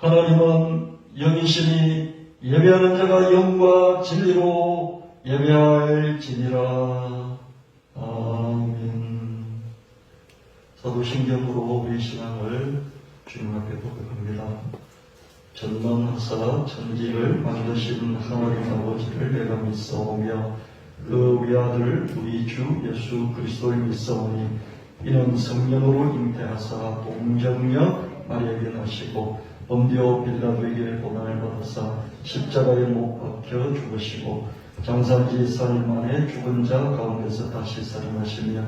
하나님은 영이시니 예배하는 자가 영과 진리로 예배할지니라. 아멘. 사도신경으로 우리 신앙을 주님 앞에 고백합니다. 전능하사 천지를 만드신 하나님 아버지를 내가 믿사오며 그 외아들 우리 주 예수 그리스도를 믿사오니 이는 성령으로 잉태하사 동정녀 마리아에게 나시고 본디오 빌라도에게 고난을 받아사 십자가에 못 박혀 죽으시고 장사지 4일 만에 죽은 자 가운데서 다시 살아나시며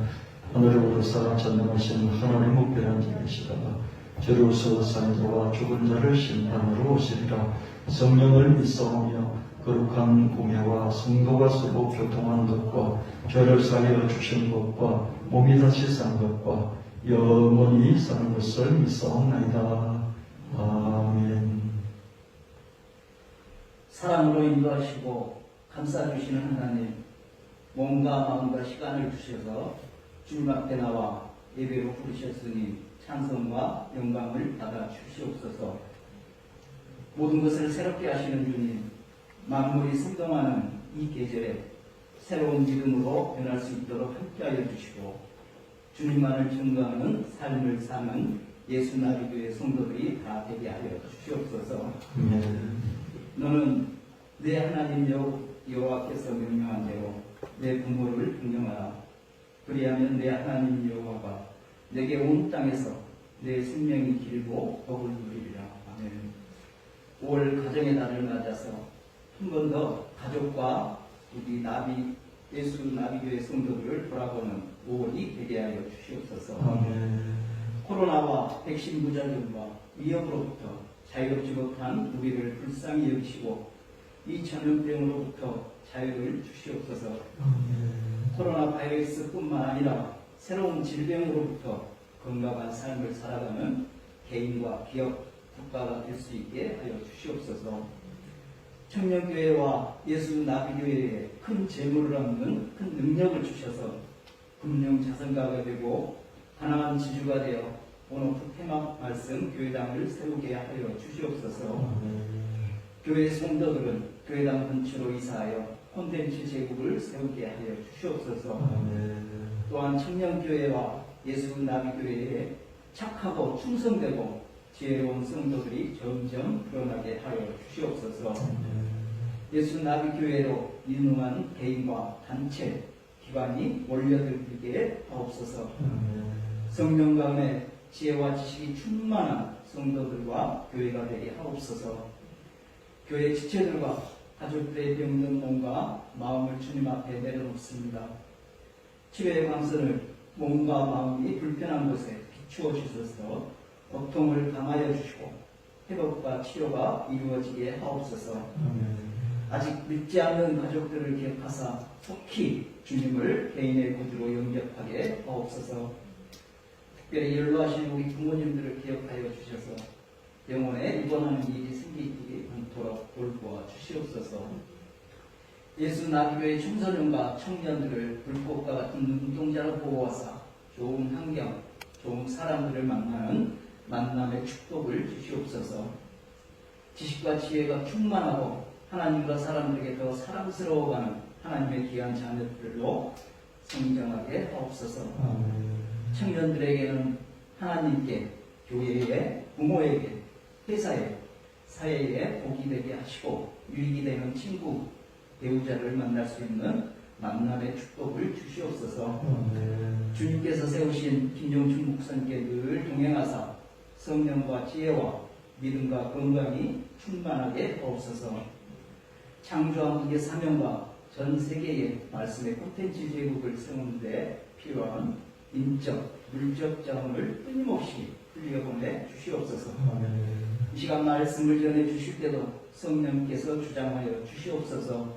하늘에 오르사 전능하신 하나님의 무변한 자이시다가 저로서 산 자와 죽은 자를 심판으로 오시리라. 성령을 믿사오며 거룩한 공회와 성도가 서로 교통하는 것과 죄를 사하여 주신 것과 몸이 다시 산 것과 영원히 사는 것을 믿사옵나이다. 아멘. 사랑으로 인도하시고 감싸주시는 하나님, 몸과 마음과 시간을 주셔서 주님 앞에 나와 예배로 부르셨으니 찬송과 영광을 받아 주시옵소서. 모든 것을 새롭게 하시는 주님, 만물이 생동하는 이 계절에 새로운 믿음으로 변할 수 있도록 함께하여 주시고 주님만을 증거하는 삶을 사는 예수 나비교회 성도들이 다 되게 하여 주시옵소서. 너는 내 하나님 여호와께서 명령한 대로 내 부모를 존경하라. 그리하면 내 하나님 여호와가 내게 온 땅에서 내 생명이 길고 복을 누리리라. 아멘. 5월 가정의 달을 맞아서 한 번 더 가족과 우리 예수 나비교회 성도들을 돌아보는 5월이 되게 하여 주시옵소서. 아멘. 코로나와 백신 부작용과 위협으로부터 자유롭지 못한 우리를 불쌍히 여기시고 이 전염병으로부터 자유를 주시옵소서. 코로나 바이러스뿐만 아니라 새로운 질병으로부터 건강한 삶을 살아가는 개인과 기업, 국가가 될 수 있게 하여 주시옵소서. 청년교회와 예수 나비교회에 큰 재물을 얻는 큰 능력을 주셔서 금융 자산가가 되고 가난한 지주가 되어 온오프 폐막 말씀 교회당을 세우게 하여 주시옵소서. 교회 성도들은 교회당 근처로 이사하여 콘텐츠 제국을 세우게 하여 주시옵소서. 또한 청년교회와 예수 나비교회에 착하고 충성되고 지혜로운 성도들이 점점 드러나게 하여 주시옵소서. 예수 나비교회로 유능한 개인과 단체, 기관이 몰려들게 하옵소서. 성령 가운데 지혜와 지식이 충만한 성도들과 교회가 되게 하옵소서. 교회 지체들과 가족들의 병든 몸과 마음을 주님 앞에 내려놓습니다. 치료의 광선을 몸과 마음이 불편한 곳에 비추어 주셔서 고통을 강하여 주시고 회복과 치료가 이루어지게 하옵소서. 아직 믿지 않는 가족들을 기억하사 속히 주님을 개인의 구주로 영접하게 하옵소서. 특별히 연로하신 우리 부모님들을 기억하여 주셔서 영혼에 입원하는 일이 생기지 않도록 돌보아 주시옵소서. 예수 나비교회 청소년과 청년들을 불꽃과 같은 눈동자로 보호하사 좋은 환경, 좋은 사람들을 만나는 만남의 축복을 주시옵소서. 지식과 지혜가 충만하고 하나님과 사람들에게 더 사랑스러워가는 하나님의 귀한 자녀들로 성장하게 하옵소서. 청년들에게는 하나님께, 교회에, 부모에게, 회사에, 사회에 복이 되게 하시고 유익이 되는 친구, 배우자를 만날 수 있는 만남의 축복을 주시옵소서. 주님께서 세우신 김종춘 목사님께 늘 동행하사 성령과 지혜와 믿음과 건강이 충만하게 하옵소서. 창조한국의 사명과 전 세계의 말씀의 콘텐츠 제국을 세우는 데 필요한 인적, 물적 자원을 끊임없이 흘려보내 주시옵소서. 이 시간 말씀을 전해 주실 때도 성령께서 주장하여 주시옵소서.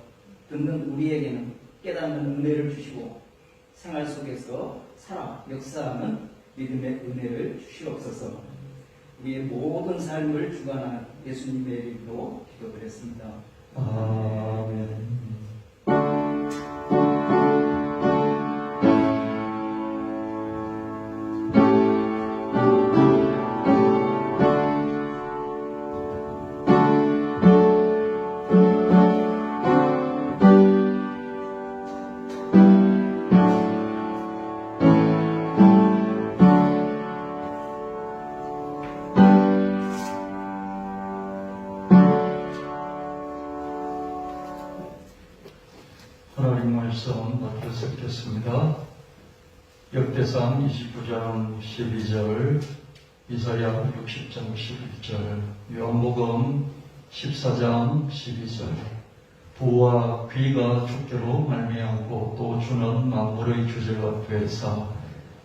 듣는 우리에게는 깨닫는 은혜를 주시고 생활 속에서 살아 역사하는 믿음의 은혜를 주시옵소서. 우리의 모든 삶을 주관하는 예수님의 이름으로 기도드렸습니다. 아멘. 말씀 맡아서 읽겠습니다. 역대상 29장 12절, 이사야 60장 11절, 요한복음 14장 12절. 부와 귀가 주께로 말미암고 또 주는 만물의 주제가 되사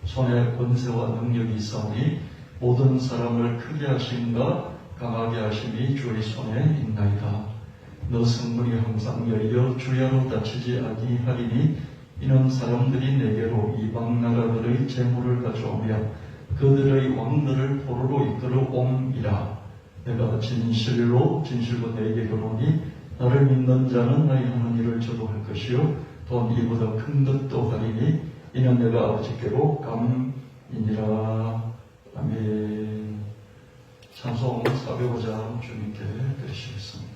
손에 권세와 능력이 있사오니 모든 사람을 크게 하심과 강하게 하심이 주의 손에 있나이다. 너 성문이 항상 열려 주야로 닫히지 아니하리니 이는 사람들이 내게로 이방 나라들의 재물을 가져오며 그들의 왕들을 포로로 이끌어옴이라. 내가 진실로 내게 이르노니 나를 믿는 자는 나의 하는 일을 저도 할 것이요 또 이보다 큰 것도 하리니 이는 내가 아버지께로 감이니라. 아멘. 찬송 405장 주님께 드리시겠습니다.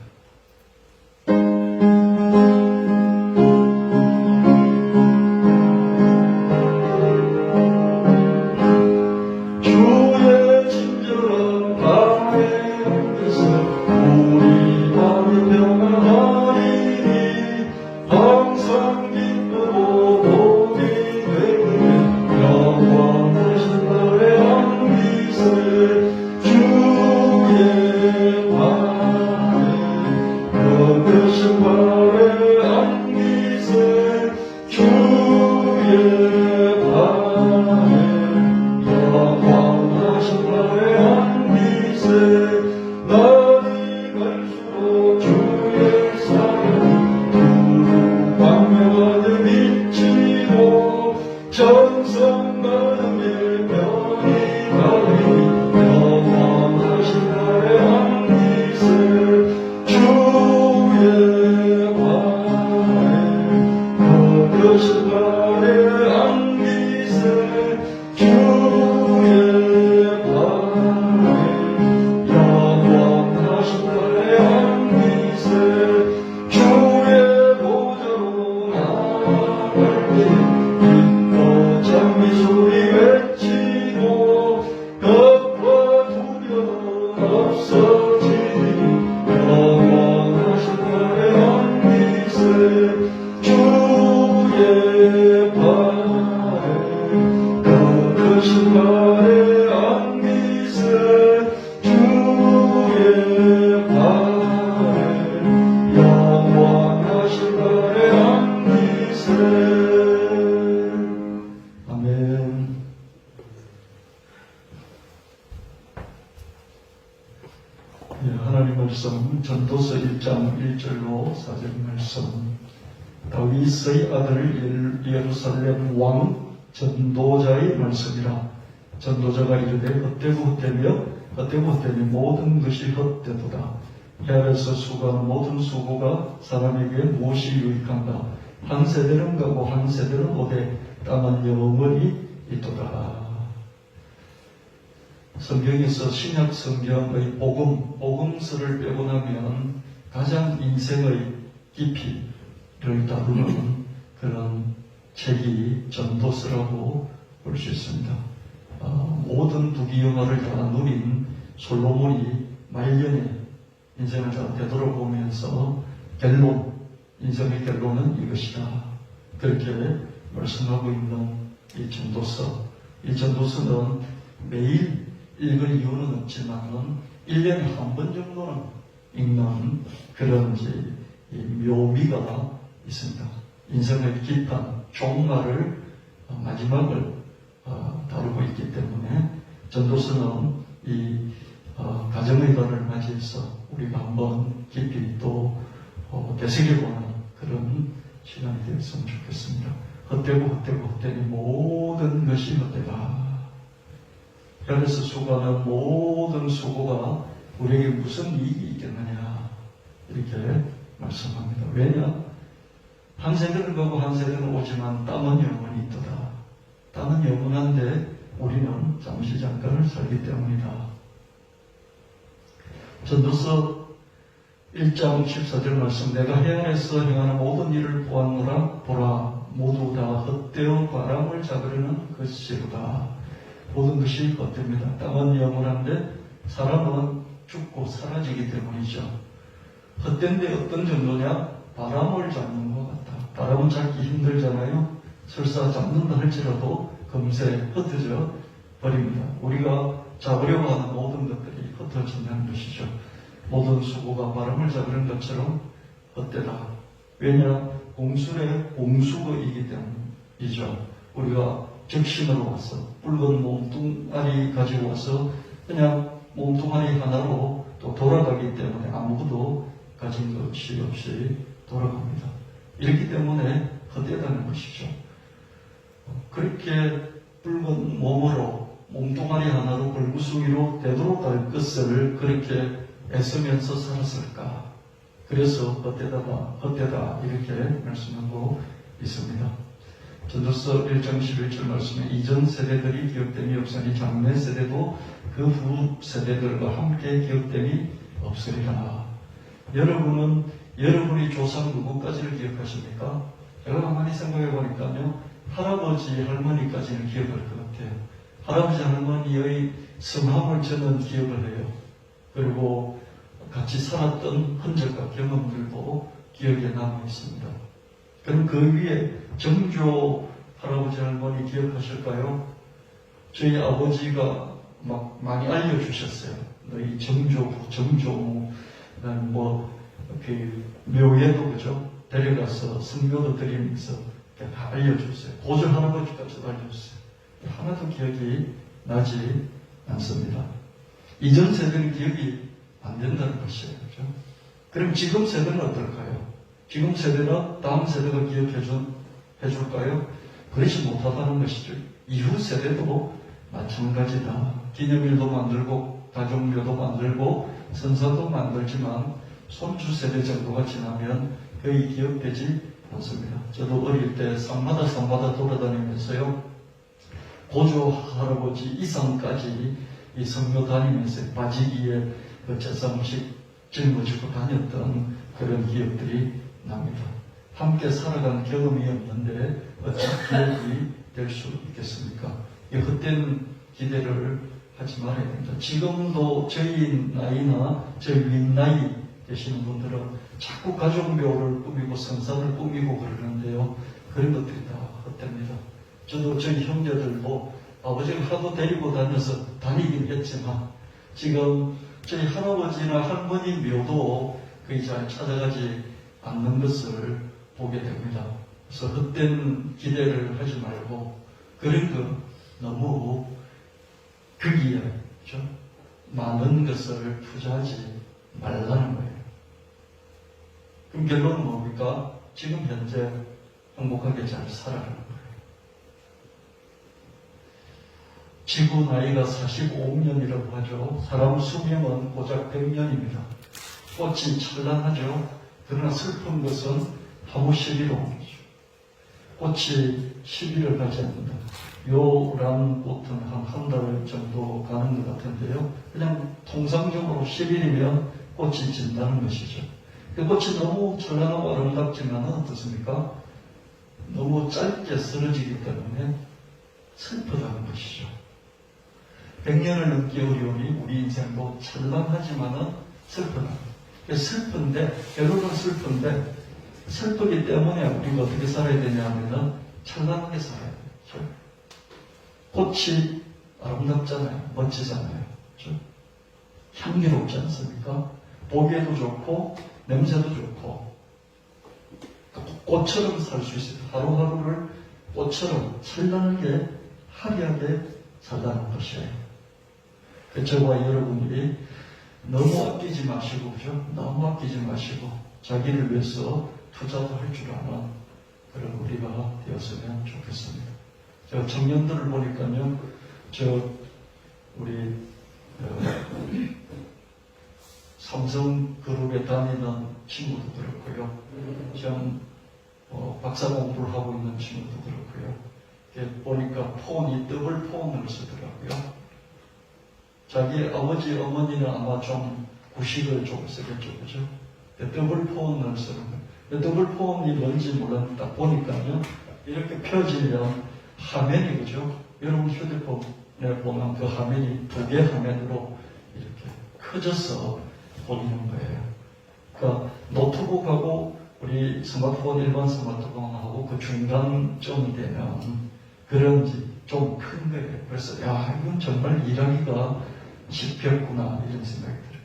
하나님 말씀 전도서 1장 1절로 4절 말씀. 다윗의 아들 예루살렘 왕 전도자의 말씀이라. 전도자가 이르되 헛되고 헛되니 모든 것이 헛되도다. 해 아래서 수고하는 모든 수고가 사람에게 무엇이 유익한가. 한 세대는 가고 한 세대는 오되 땅은 영원히 있도다. 성경에서 신약 성경의 복음서를 빼고 나면 가장 인생의 깊이를 다루는 그런 책이 전도서라고 볼 수 있습니다. 모든 부귀영화를 다 누린 솔로몬이 말년에 인생을 다 되돌아보면서 인생의 결론은 이것이다. 그렇게 말씀하고 있는 이 전도서. 이 전도서는 매일 읽을 이유는 없지만 1년에 한 번 정도는 읽는 그런 묘미가 있습니다. 인생의 깊은 종말을 마지막을 다루고 있기 때문에 전도서는 이 가정의 달을 맞이해서 우리가 한번 깊이 또 되새겨보는 그런 시간이 되었으면 좋겠습니다. 헛되니 모든 것이 헛되다. 그래서 수고하는 모든 수고가 우리에게 무슨 이익이 있겠느냐 이렇게 말씀합니다. 왜냐? 한 세대는 가고 한 세대는 오지만 땅은 영원히 있도다. 땅은 영원한데 우리는 잠시 잠깐을 살기 때문이다. 전도서 1장 14절 말씀. 내가 해안에서 행하는 모든 일을 보았노라. 보라 모두 다 헛되어 바람을 잡으려는 것이로다. 모든 것이 헛됩니다. 땅은 영원한데 사람은 죽고 사라지기 때문이죠. 헛된데 어떤 정도냐? 바람을 잡는 것 같다. 바람은 잡기 힘들잖아요. 설사 잡는다 할지라도 금세 흩어져 버립니다. 우리가 잡으려고 하는 모든 것들이 흩어진다는 것이죠. 모든 수고가 바람을 잡는 것처럼 헛되다. 왜냐? 공술의 공수거이기 때문이죠. 우리가 적신으로 와서 붉은 몸뚱아리 가지고 와서 그냥 몸뚱아리 하나로 또 돌아가기 때문에 아무것도 가진 것이 없이 돌아갑니다. 이렇기 때문에 헛되다는 것이죠. 그렇게 붉은 몸으로 몸뚱아리 하나로 골구숭이로 되도록 할 것을 그렇게 애쓰면서 살았을까? 그래서 헛되다 이렇게 말씀하고 있습니다. 전도서 1장 11절 말씀에 이전 세대들이 기억됨이 없으니 장래 세대도 그 후 세대들과 함께 기억됨이 없으리라. 여러분은 여러분이 조상 누구까지를 기억하십니까? 제가 가만히 생각해 보니까요, 할아버지 할머니까지는 기억할 것 같아요. 할아버지 할머니의 성함을 저는 기억을 해요. 그리고 같이 살았던 흔적과 경험들도 기억에 남아 있습니다. 그럼 그 위에 정조 할아버지 할머니 기억하실까요? 저희 아버지가 막 많이 알려주셨어요. 너희 정조, 그 묘에도 그죠? 데려가서 성묘도 드리면서 다 알려줬어요. 고조 할아버지까지도 알려줬어요. 하나도 기억이 나지 않습니다. 이전 세대는 기억이 안 된다는 것이에요. 그죠? 그럼 지금 세대는 어떨까요? 지금 세대는 다음 세대가 기억해줄까요? 그렇지 못하다는 것이죠. 이후 세대도 마찬가지다. 기념일도 만들고 가족묘도 만들고 선사도 만들지만 손주 세대 정도가 지나면 거의 기억되지 않습니다. 저도 어릴 때 산마다 돌아다니면서요, 고조 할아버지 이상까지 이 성묘 다니면서 바지기에 그 제사음식 짊어지고 다녔던 그런 기억들이 납니다. 함께 살아간 경험이 없는데 어찌 기억이 될 수 있겠습니까? 헛된 기대를 하지 말아야 됩니다. 지금도 저희 나이나 저희 윗나이 되시는 분들은 자꾸 가족묘를 꾸미고 성산을 꾸미고 그러는데요, 그런 것들이 다 헛됩니다. 저도 저희 형제들도 아버지가 하도 데리고 다녀서 다니긴 했지만 지금 저희 할아버지나 할머니 묘도 거의 잘 찾아가지 않는 것을 보게 됩니다. 그래서 헛된 기대를 하지 말고 그런 거 너무 거기에 많은 것을 투자하지 말라는 거예요. 그럼 결론은 뭡니까? 지금 현재 행복하게 잘 살아가는 거예요. 지구 나이가 45년이라고 하죠. 사람 수명은 고작 100년입니다. 꽃이 찬란하죠. 그러나 슬픈 것은 하루 11호이죠. 꽃이 10일을 가지 않는다. 요란 꽃은 한 달 정도 가는 것 같은데요. 그냥 통상적으로 10일이면 꽃이 진다는 것이죠. 그 꽃이 너무 찬란하고 아름답지만 어떻습니까? 너무 짧게 쓰러지기 때문에 슬프다는 것이죠. 100년을 넘기 어려우니 우리 인생도 찬란하지만은 슬프다. 슬픈데, 결론은 슬픈데, 슬프기 때문에 우리가 어떻게 살아야 되냐 하면은 찬란하게 살아야 돼요. 꽃이 아름답잖아요. 멋지잖아요. 그렇죠? 향기롭지 않습니까? 보기에도 좋고, 냄새도 좋고, 꽃처럼 살 수 있어요. 하루하루를 꽃처럼 찬란하게, 화려하게 살다는 것이에요. 저와 여러분들이 너무 아끼지 마시고, 그죠? 너무 아끼지 마시고, 자기를 위해서 투자도 할 줄 아는 그런 우리가 되었으면 좋겠습니다. 제가 청년들을 보니까요, 우리 삼성그룹에 다니는 친구도 그렇고요, 지금 박사 공부를 하고 있는 친구도 그렇고요, 보니까 폰이 더블 폰을 쓰더라고요. 자기 아버지, 어머니는 아마 좀 구식을 좀 쓰겠죠, 그죠? 더블 폰을 쓰는 거예요. 더블 폰이 뭔지 몰랐는데 딱 보니까요, 이렇게 펴지면 화면이, 그죠? 여러분 휴대폰에 보면 그 화면이 2개 화면으로 이렇게 커져서 보이는 거예요. 그러니까 노트북하고 우리 스마트폰, 일반 스마트폰하고 그 중간점이 되면 그런지 좀 큰 거예요. 그래서 이건 정말 일하기가 쉽겠구나 이런 생각이 들어요.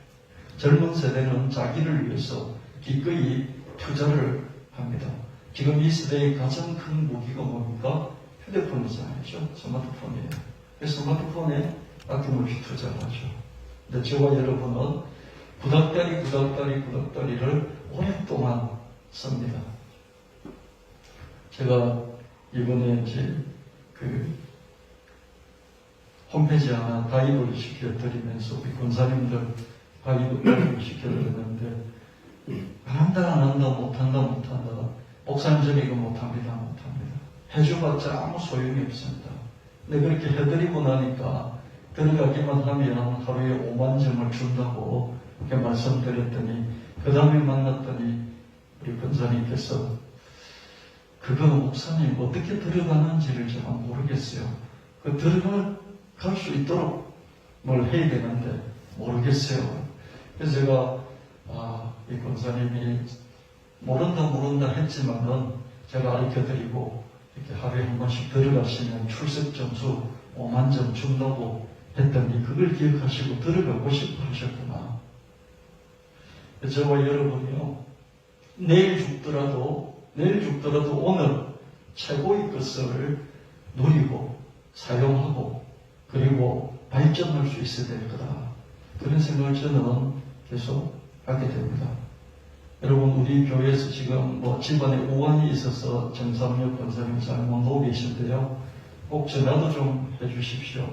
젊은 세대는 자기를 위해서 기꺼이 투자를 합니다. 지금 이 시대의 가장 큰 무기가 뭡니까? 휴대폰이잖아요. 스마트폰이에요. 그래서 스마트폰에 아낌없이 투자를 하죠. 근데 저와 여러분은 구닥다리를 오랫동안 씁니다. 제가 이번에 이제 홈페이지 하나 가입을 시켜드리면서 우리 권사님들 가입을 시켜드렸는데 안 한다 못한다 목사님 이거 못합니다 해줘봤자 아무 소용이 없습니다. 근데 그렇게 해드리고 나니까 들어가기만 하면 하루에 5만 점을 준다고 이렇게 말씀드렸더니 그 다음에 만났더니 우리 권사님께서 그거 목사님 어떻게 들어가는지를 제가 모르겠어요. 그 들어갈 수 있도록 뭘 해야 되는데 모르겠어요. 그래서 제가 이 권사님이 모른다 했지만은 제가 가르쳐드리고 이렇게 하루에 한 번씩 들어가시면 출석 점수 5만 점 준다고 했더니 그걸 기억하시고 들어가고 싶어 하셨구나. 저와 여러분이요, 내일 죽더라도 오늘 최고의 것을 누리고 사용하고 그리고 발전할 수 있어야 될 거다. 그런 생각을 저는 계속 하게 됩니다. 여러분, 우리 교회에서 지금 집안에 우환이 있어서 정상혁 권사님 잘못 놓고 계신데요. 꼭 전화도 좀 해주십시오.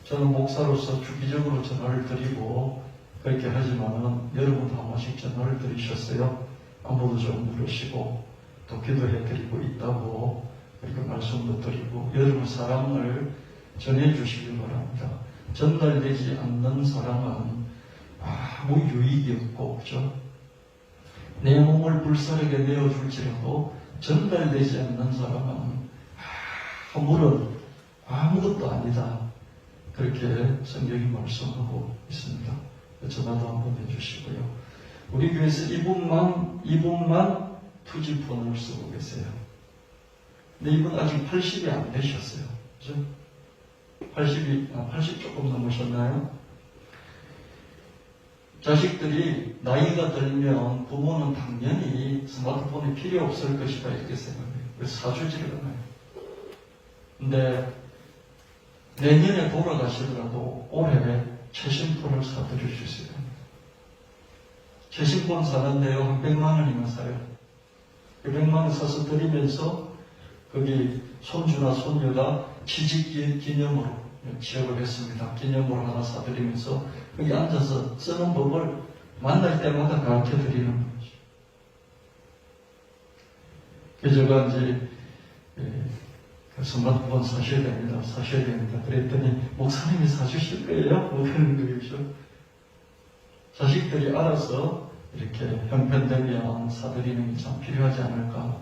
저는 목사로서 주기적으로 전화를 드리고 그렇게 하지만은 여러분도 한 번씩 전화를 드리셨어요. 안부도 좀 물으시고 또 기도해 드리고 있다고 그렇게 말씀도 드리고 여러분 사랑을 전해주시기 바랍니다. 전달되지 않는 사랑은 아무 유익이 없고, 그죠? 내 몸을 불사르게 내어줄지라도 전달되지 않는 사람은 아무런 아무것도 아니다. 그렇게 성경이 말씀하고 있습니다. 전화도 한번 해주시고요. 우리 교회에서 이분만 투지폰을 쓰고 계세요. 근데 이분 아직 80이 안 되셨어요. 그죠? 80 조금 넘으셨나요? 자식들이 나이가 들면 부모는 당연히 스마트폰이 필요 없을 것이다 이렇게 생각해요. 그래서 사주지를 않아요. 근데 내년에 돌아가시더라도 올해 최신폰을 사드릴 수 있어요. 최신폰 사는데요, 한 100만 원이면 사요. 100만 원 사서 드리면서 거기 손주나 손녀가 취직 기념으로 취업을 했습니다. 기념으로 하나 사드리면서 거기 앉아서 쓰는 법을 만날 때마다 가르쳐 드리는 거죠. 그래서 제가 이제 스마트폰 사셔야 됩니다. 그랬더니 목사님이 사주실 거예요? 뭐 그런 거죠. 자식들이 알아서 이렇게 형편되면 사드리는 게 참 필요하지 않을까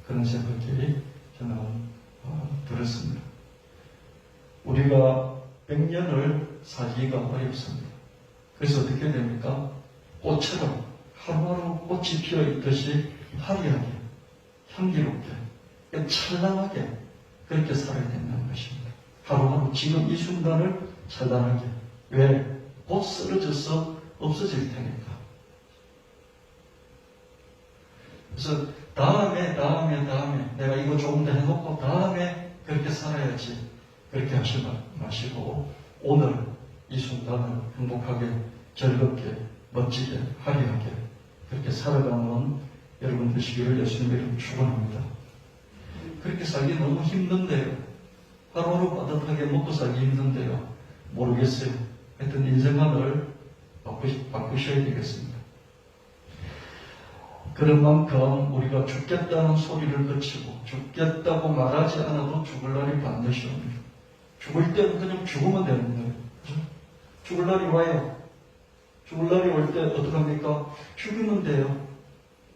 그런 생각이 저는 들었습니다. 우리가 100년을 살기가 어렵습니다. 그래서 어떻게 됩니까? 꽃처럼 하루하루 꽃이 피어 있듯이 화려하게, 향기롭게, 찬란하게 그렇게 살아야 된다는 것입니다. 하루하루 지금 이 순간을 찬란하게. 왜? 곧 쓰러져서 없어질 테니까. 그래서 다음에 내가 이거 조금 더 해놓고 다음에 그렇게 살아야지. 그렇게 하지 마시고 오늘 이 순간을 행복하게, 즐겁게, 멋지게, 화려하게 그렇게 살아가는 여러분 되시기를 예수님의 이름으로 축원합니다. 그렇게 살기 너무 힘든데요. 하루하루 빠듯하게 먹고 살기 힘든데요. 모르겠어요. 하여튼 인생관을 바꾸셔야 되겠습니다. 그런 만큼 우리가 죽겠다는 소리를 그치고 죽겠다고 말하지 않아도 죽을 날이 반드시 옵니다. 죽을 때는 그냥 죽으면 되는 거예요. 죽을 날이 와요. 죽을 날이 올 때 어떡합니까? 죽으면 돼요.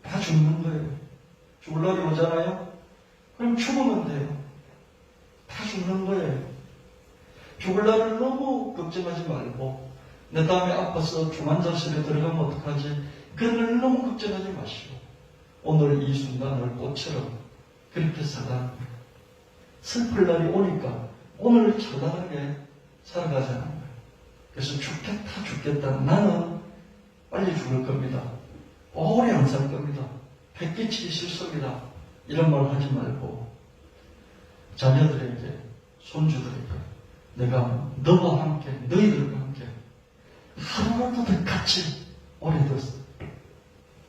다 죽는 거예요. 죽을 날이 오잖아요? 그럼 죽으면 돼요. 다 죽는 거예요. 죽을 날을 너무 걱정하지 말고 내 다음에 아파서 중환자실에 들어가면 어떡하지? 그런 걸 너무 걱정하지 마시고 오늘 이 순간을 꽃처럼 그렇게 살아가는 거예요. 슬플 날이 오니까 오늘 찬란하게 살아가자는 거예요. 그래서 죽겠다. 나는 빨리 죽을 겁니다. 오래 안 살 겁니다. 백기치기 싫습니다. 이런 말 하지 말고 자녀들에게, 손주들에게 내가 너와 함께, 너희들과 함께 하루라도 더 같이 오래 더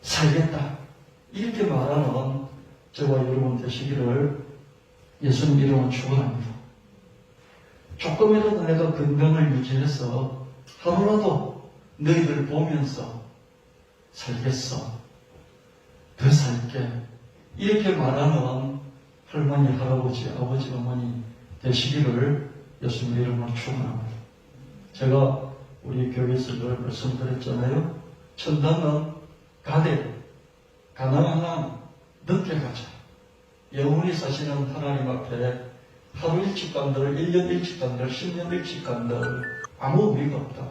살겠다. 이렇게 말하는 저와 여러분 되시기를 예수님 이름으로 축원합니다. 조금이라도 내가 건강을 유지해서 하루라도 너희들 보면서 살겠어. 더 살게. 이렇게 말하는 할머니, 할아버지, 아버지, 어머니 되시기를 예수님 이름으로 축원합니다. 제가 우리 교회에서 늘 말씀드렸잖아요. 천당은 가되 가난한 한 늦게 가자. 영원히 사시는 하나님 앞에 하루 일찍 간들, 1년 일찍 간들, 10년 일찍 간들 아무 의미가 없다.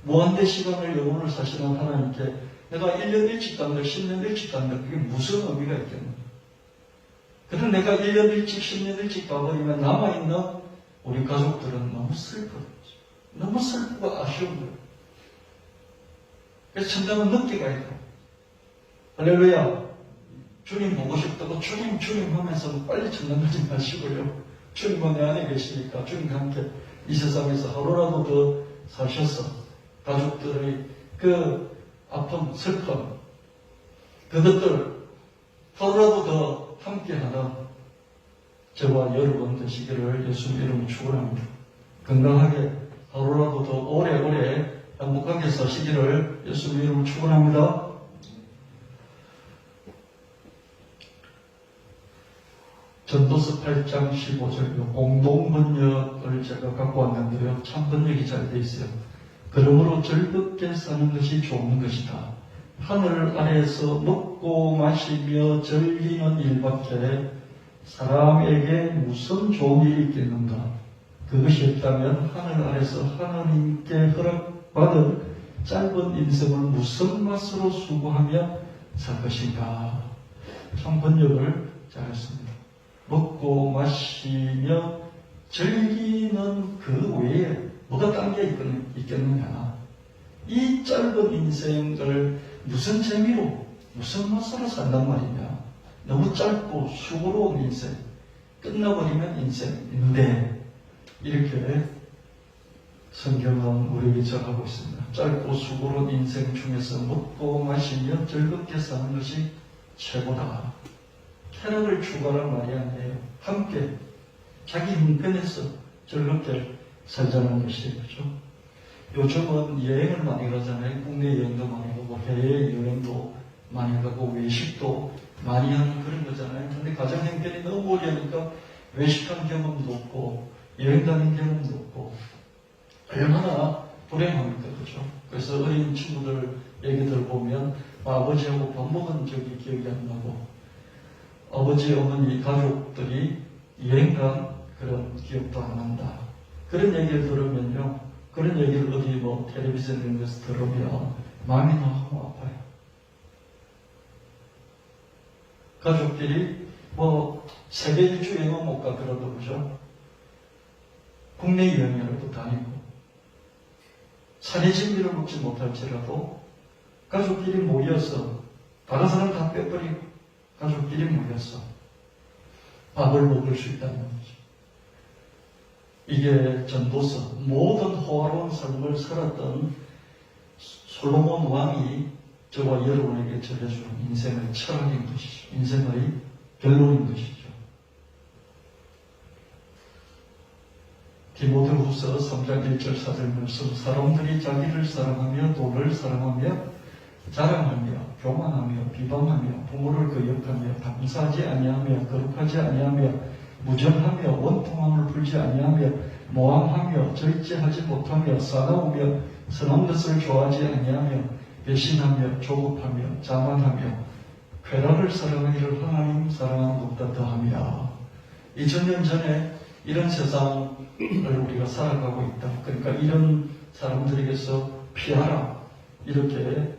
무한대 시간을 영혼을 사시는 하나님께 내가 1년 일찍 간들, 10년 일찍 간들 그게 무슨 의미가 있겠는가? 그래서 내가 1년 일찍, 10년 일찍 가버리면 남아있는 우리 가족들은 너무 슬퍼요. 너무 슬프고 아쉬운 거예요. 그래서 천당은 늦게 가야 돼요. 할렐루야. 주님 보고 싶다고 주님 하면서 빨리 천당 가지 마시고요. 주님은 내 안에 계시니까 주님과 함께 이 세상에서 하루라도 더 사셔서 가족들의 그 아픔, 슬픔 그것들 하루라도 더 함께하는 저와 여러분 되시기를 예수님 이름으로 축원합니다. 건강하게 하루라도 더 오래오래 행복하게 사시기를 예수님 이름으로 축원합니다. 전도서 8장 15절 공동번역을 제가 갖고 왔는데요. 참 번역이 잘 돼 있어요. 그러므로 즐겁게 사는 것이 좋은 것이다. 하늘 아래에서 먹고 마시며 즐기는 일밖에 사람에게 무슨 좋은 일이 있겠는가. 그것이 없다면 하늘 아래서 하나님께 허락받은 짧은 인생을 무슨 맛으로 수고하며 살 것인가. 참 번역을 잘했습니다. 먹고 마시며 즐기는 그 외에 뭐가 딴 게 있겠느냐. 이 짧은 인생을 무슨 재미로, 무슨 맛으로 산단 말이냐. 너무 짧고 수고로운 인생, 끝나버리면 인생인데 이렇게 성경은 우리에게 전하고 있습니다. 짧고 수고로운 인생 중에서 먹고 마시며 즐겁게 사는 것이 최고다. 쾌락을 추구하는 말이 아니에요. 함께 자기 형편에서 즐겁게 살자는 것이죠. 요즘은 여행을 많이 가잖아요. 국내 여행도 많이 가고 해외 여행도 많이 가고 외식도 많이 하는 그런 거잖아요. 근데 가정 형편이 너무 어려우니까 외식한 경험도 없고 여행 다닌 경험도 없고 얼마나 불행합니까, 그렇죠? 그래서 어린 친구들 얘기들 보면 아버지하고 밥 먹은 적이 기억이 안 나고 아버지, 어머니, 가족들이 여행 간 그런 기억도 안 난다. 그런 얘기를 들으면요. 그런 얘기를 어디 뭐 텔레비전 이런 데서 들으면 마음이 너무 아파요. 가족끼리 뭐 세계 일주 여행은 못 가 그러도 그죠? 국내 여행이라도 다니고 산의 진미를 먹지 못할지라도 가족끼리 모여서 다른 사람 다 빼버리고 가족끼리 모여서 밥을 먹을 수 있다는 거죠. 이게 전도서 모든 호화로운 삶을 살았던 솔로몬 왕이 저와 여러분에게 전해준 인생의 철학인 것이죠. 인생의 결론인 것이죠. 디모데후서 3장 1절 4절 말씀 사람들이 자기를 사랑하며 돈을 사랑하며 자랑하며 교만하며 비방하며 부모를 거역하며 감사하지 아니하며 거룩하지 아니하며 무정하며 원통함을 풀지 아니하며 모함하며 절제하지 못하며 싸나우며 선한 것을 좋아하지 아니하며 배신하며 조급하며 자만하며 쾌락을 사랑하기를 하나님 사랑하는 것보다 더하며 2000년 전에 이런 세상을 우리가 살아가고 있다. 그러니까 이런 사람들에게서 피하라. 이렇게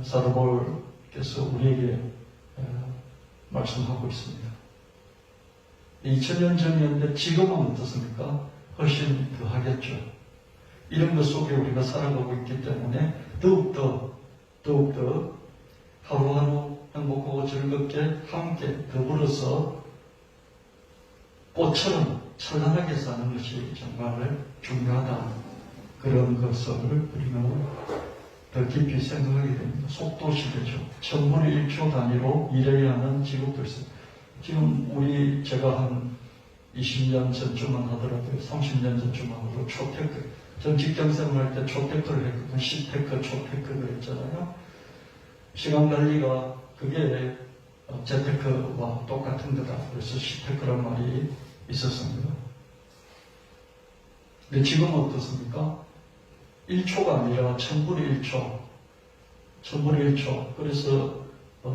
사도 바울 하나님께서 우리에게 말씀하고 있습니다. 2000년 전이었는데 지금은 어떻습니까? 훨씬 더 하겠죠. 이런 것 속에 우리가 살아가고 있기 때문에 더욱더 하루하루 행복하고 즐겁게 함께 더불어서 꽃처럼 찬란하게 사는 것이 정말 중요하다. 그런 것을 우리는 더 깊이 생각하게 됩니다. 속도 시대죠. 1000분의 1초 단위로 일해야 하는 직업도 있어요. 지금 제가 한 20년 전쯤만 하더라도 30년 전쯤만 하더라도 초테크, 전 직장생활 할 때 초테크를 했거든요. 시테크, 초테크를 했잖아요. 시간 관리가 그게 재테크와 똑같은 거다. 그래서 시테크란 말이 있었습니다. 근데 지금은 어떻습니까? 1초가 아니라 1000분의 1초. 1000분의 1초. 그래서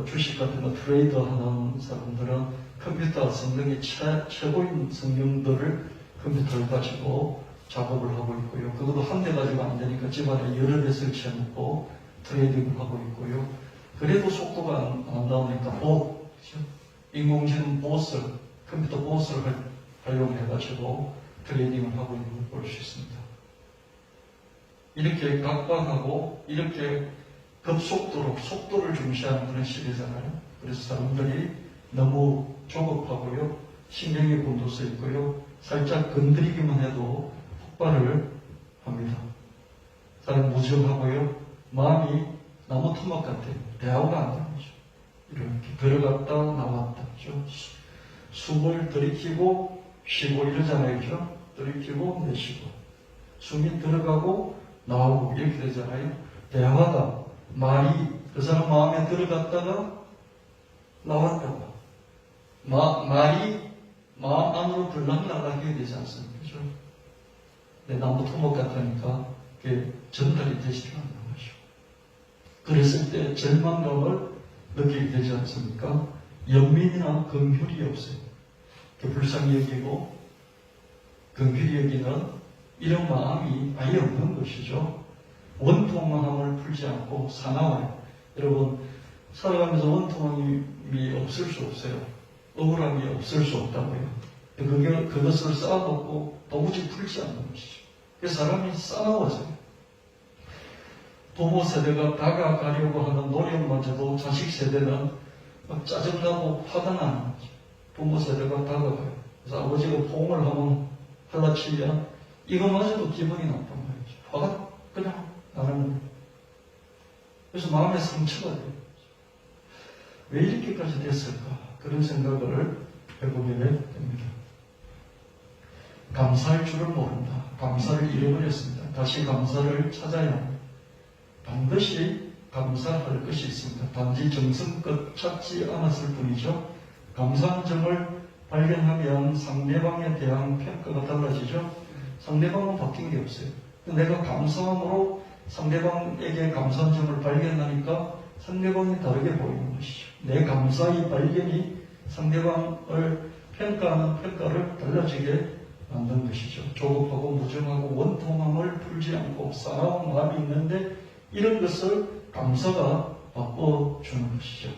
주식 같은 거 트레이드 하는 사람들은 컴퓨터 성능이 최고인 성능들을 컴퓨터를 가지고 작업을 하고 있고요. 그것도 한 대 가지고 안 되니까 집안에 여러 대 설치해놓고 트레이딩을 하고 있고요. 그래도 속도가 안 나오니까 인공지능 봇을, 컴퓨터 봇을 활용해가지고 트레이딩을 하고 있는 걸 볼 수 있습니다. 이렇게 각박하고 이렇게 급속도로 속도를 중시하는 그런 시대잖아요. 그래서 사람들이 너무 조급하고요. 신경이 곤두서 있고요. 살짝 건드리기만 해도 폭발을 합니다. 사람 무정하고요. 마음이 나무 토막 같아요. 대화가 안 되는 거죠. 이렇게 들어갔다 나왔다. 그죠? 숨을 들이키고 쉬고 이러잖아요. 그죠? 들이키고 내쉬고. 숨이 들어가고 나오고 이렇게 되잖아요. 대화가 말이 그 사람 마음에 들어갔다가 나왔다가 말이 마음 안으로 들락나가게 되지 않습니까? 그죠? 내 나무 토목 같으니까 그게 전달이 되지가 않는 것이죠. 그랬을 때 절망감을 느끼게 되지 않습니까? 연민이나 긍휼이 없어요. 불쌍히 여기고 긍휼히 여기는 이런 마음이 아예 없는 것이죠. 원통함을 풀지 않고 사나워요. 여러분, 살아가면서 원통함이 없을 수 없어요. 억울함이 없을 수 없다고요. 그것을 쌓아놓고 도무지 풀지 않는 것이죠. 그래서 사람이 싸워져요. 부모 세대가 다가가려고 하는 노력마저도 자식 세대는 막 짜증나고 화가 나는 거죠. 부모 세대가 다가가요. 그래서 아버지가 포옹을 하면 할라치면 이거마저도 기분이 나쁜 거죠. 화가 그냥 나는 거예요. 그래서 마음에 상처가 돼요. 왜 이렇게까지 됐을까? 그런 생각을 해보게 됩니다. 감사할 줄을 모른다. 감사를 잃어버렸습니다. 다시 감사를 찾아야 합니다. 반드시 감사할 것이 있습니다. 단지 정성껏 찾지 않았을 뿐이죠. 감사함정을 발견하면 상대방에 대한 평가가 달라지죠. 상대방은 바뀐 게 없어요. 내가 감사함으로 상대방에게 감사함정을 발견하니까 상대방이 다르게 보이는 것이죠. 내 감사의 발견이 상대방을 평가하는 평가를 달라지게 만든 것이죠. 조급하고 무정하고 원통함을 풀지 않고 싸나운 마음이 있는데 이런 것을 감사가 바꿔주는 것이죠.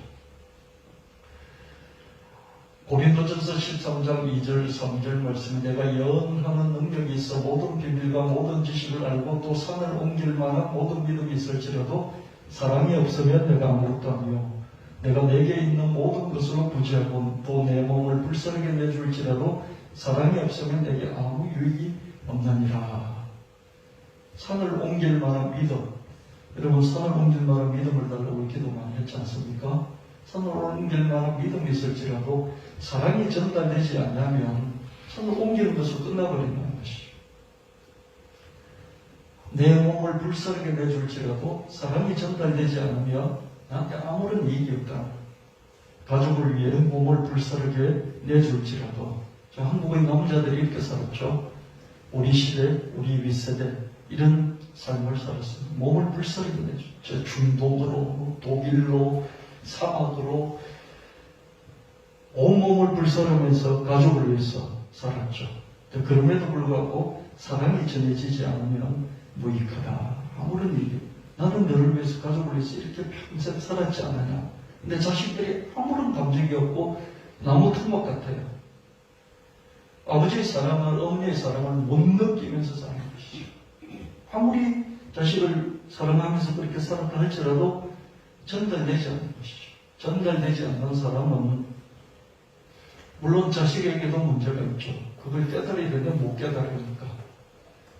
고린도전서 13장 2절 3절 말씀에 내가 예언하는 능력이 있어 모든 비밀과 모든 지식을 알고 또 산을 옮길 만한 모든 믿음이 있을지라도 사랑이 없으면 내가 아무것도 아니요 내가 내게 있는 모든 것으로 부지하고 또 내 몸을 불쌍하게 내줄지라도 사랑이 없으면 내게 아무 유익이 없느니라. 산을 옮길 만한 믿음. 여러분 산을 옮길 만한 믿음을 달라고 기도 많이 했지 않습니까? 산을 옮길 만한 믿음이 있을지라도 사랑이 전달되지 않으면 산을 옮기는 것으로 끝나버린다는 것이죠. 내 몸을 불쌍하게 내줄지라도 사랑이 전달되지 않으면 나한테 아무런 이익이 없다. 가족을 위해 몸을 불쌍하게 내줄지라도 한국의 남자들이 이렇게 살았죠. 우리 시대, 우리 윗세대 이런 삶을 살았어요. 몸을 불쌍하게 내줬죠. 중동으로, 독일로, 사막으로 온몸을 불살하면서 가족을 위해서 살았죠. 그럼에도 불구하고 사랑이 전해지지 않으면 무익하다. 아무런 일이 나는 너를 위해서 가족을 위해서 이렇게 평생 살았지 않느냐. 근데 자식들이 아무런 감정이 없고 나무 토막 같아요. 아버지의 사랑을, 어머니의 사랑을 못 느끼면서 사는 것이죠. 아무리 자식을 사랑하면서 그렇게 살았다 할지라도 전달되지 않는 것이죠. 전달되지 않는 사람은 물론 자식에게도 문제가 있죠. 그걸 깨달아야 되는데 못 깨달으니까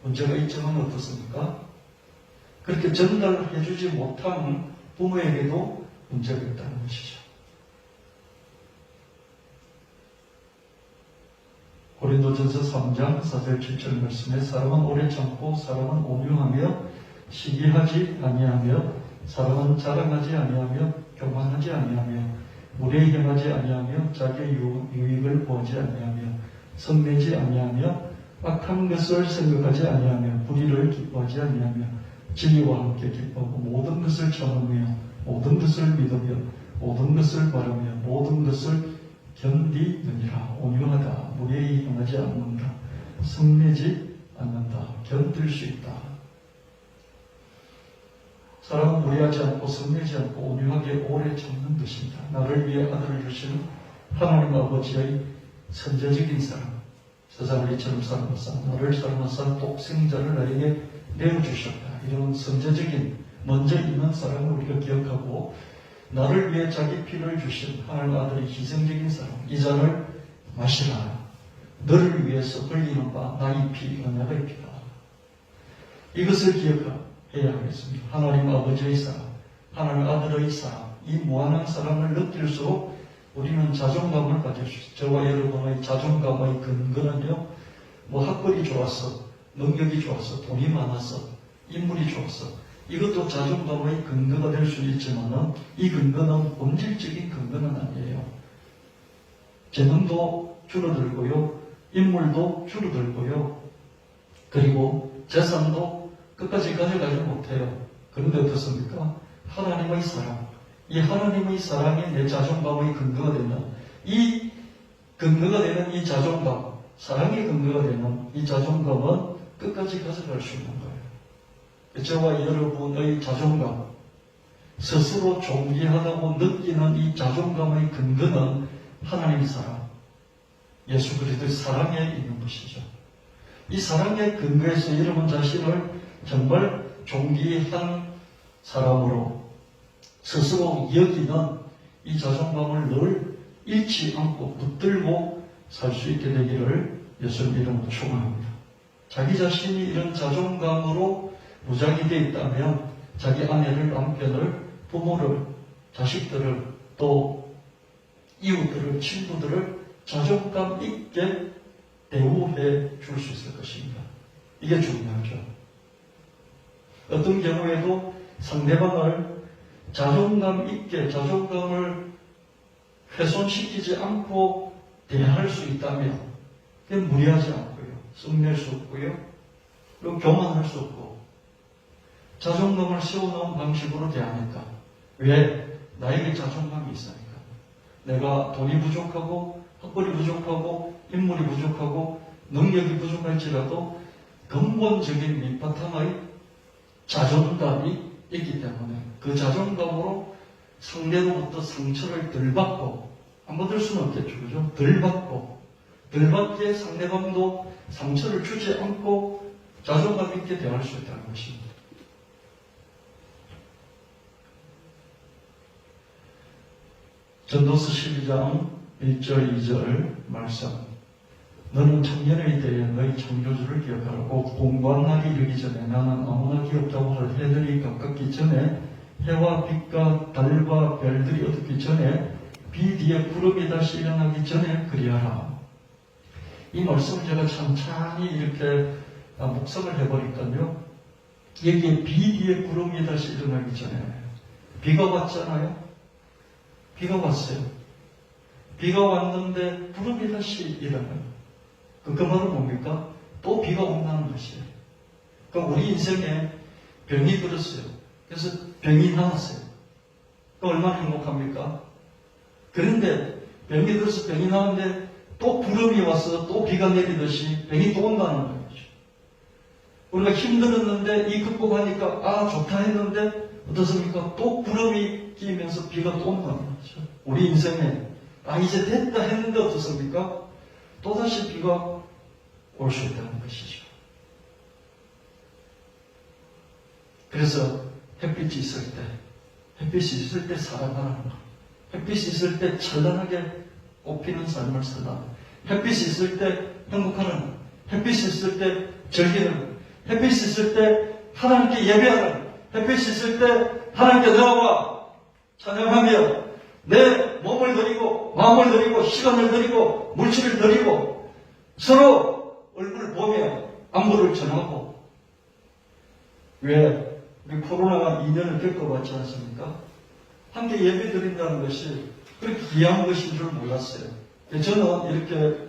문제가 있지만 어떻습니까? 그렇게 전달해주지 못하는 부모에게도 문제가 있다는 것이죠. 고린도전서 3장 4절 7절 말씀에 사람은 오래 참고 사람은 온유하며 시기하지 아니하며 사람은 자랑하지 아니하며 교만하지 아니하며 무례히 행하지 아니하며 자기의 유익을 보지 아니하며 성내지 아니하며 악한 것을 생각하지 아니하며 불의를 기뻐하지 아니하며 진리와 함께 기뻐하고 모든 것을 참으며 모든 것을 믿으며 모든 것을 바라며 모든 것을 견디느니라. 온유하다. 무례히 행하지 않는다. 성내지 않는다. 견딜 수 있다. 사람은 무례하지 않고 성내지 않고 온유하게 오래 참는 것입니다. 나를 위해 아들을 주시는 하나님 아버지의 선제적인 사랑. 세상을 이처럼 사랑하사 나를 사랑하사 독생자를 나에게 내어주셨다. 이런 선제적인 먼저 있는 사랑을 우리가 기억하고 나를 위해 자기 피를 주신 하나님 아들의 희생적인 사랑. 이 잔을 마시라. 너를 위해서 흘리는 바 나의 피, 은혜의 피다. 이것을 기억해야 하겠습니다. 하나님 아버지의 사랑, 하나님 아들의 사랑, 이 무한한 사랑을 느낄수록 우리는 자존감을 가질 수 있어요. 저와 여러분의 자존감의 근거는요, 뭐 학벌이 좋았어, 능력이 좋았어, 돈이 많았어, 인물이 좋았어. 이것도 자존감의 근거가 될 수 있지만 이 근거는 본질적인 근거는 아니에요. 재능도 줄어들고요, 인물도 줄어들고요, 그리고 재산도 끝까지 가져가지 못해요. 그런데 어떻습니까? 하나님의 사랑, 이 하나님의 사랑이 내 자존감의 근거가 되는 이 근거가 되는 이 자존감, 사랑의 근거가 되는 이 자존감은 끝까지 가져갈 수 있는 거예요. 저와 여러분의 자존감, 스스로 존귀하다고 느끼는 이 자존감의 근거는 하나님의 사랑, 예수 그리스도의 사랑에 있는 것이죠. 이 사랑의 근거에서 여러분 자신을 정말 존귀한 사람으로 스스로 여기는 이 자존감을 늘 잃지 않고 붙들고 살 수 있게 되기를 예수님 이름으로 축원합니다. 자기 자신이 이런 자존감으로 무장이 되어 있다면 자기 아내를, 남편을, 부모를, 자식들을, 또 이웃들을, 친구들을 자존감 있게 대우해 줄 수 있을 것입니다. 이게 중요하죠. 어떤 경우에도 상대방을 자존감 있게, 자존감을 훼손시키지 않고 대할 수 있다면 그게 무리하지 않고요, 성낼 수 없고요, 그리고 교만할 수 없고 자존감을 세워놓은 방식으로 대하니까. 왜? 나에게 자존감이 있으니까. 내가 돈이 부족하고 학벌이 부족하고 인물이 부족하고 능력이 부족할지라도 근본적인 밑바탕의 자존감이 있기 때문에 그 자존감으로 상대로부터 상처를 덜 받고, 안 받을 수는 없겠죠, 그죠? 덜 받기에 상대방도 상처를 주지 않고 자존감 있게 대할 수 있다는 것입니다. 전도서 12장 1절 2절 말씀. 너는 청년의 때에 너희 창조주를 기억하라고. 공부한 날이 이르기 전에 나는 아무나 기억자고 할 해들이 가깝기 전에, 해와 빛과 달과 별들이 어둡기 전에, 비 뒤에 구름이 다시 일어나기 전에 그리하라. 이 말씀을 제가 천천히 이렇게 묵상을 해보니까요, 여기에 비 뒤에 구름이 다시 일어나기 전에, 비가 왔잖아요. 비가 왔어요. 비가 왔는데 구름이 다시 일어나요. 그 말은 뭡니까? 또 비가 온다는 것이에요. 그러니까 우리 인생에 병이 들었어요. 그래서 병이 나왔어요. 얼마나 행복합니까? 그런데 병이 들어서 병이 나왔는데 또 구름이 와서 또 비가 내리듯이 병이 또 온다는 거죠. 우리가 힘들었는데 이 극복하니까 아 좋다 했는데 어떻습니까? 또 구름이 끼면서 비가 또 온다는 거죠. 우리 인생에 아 이제 됐다 했는데 어떻습니까? 또다시 비가 올 수 있다는 것이죠. 그래서 햇빛이 있을 때 살아가라는 거. 햇빛이 있을 때 찬란하게 꽃피는 삶을 살라. 햇빛이 있을 때 행복하는, 햇빛이 있을 때 즐기는, 햇빛이 있을 때 하나님께 예배하는, 햇빛이 있을 때 하나님께 나와 찬양하며 내 몸을 드리고 마음을 드리고 시간을 드리고 물질을 드리고 서로 얼굴을 보며 안부를 전하고. 왜? 우리 코로나가 2년을 겪어봤지 않습니까? 함께 예배 드린다는 것이 그렇게 귀한 것인 줄 몰랐어요. 저는 이렇게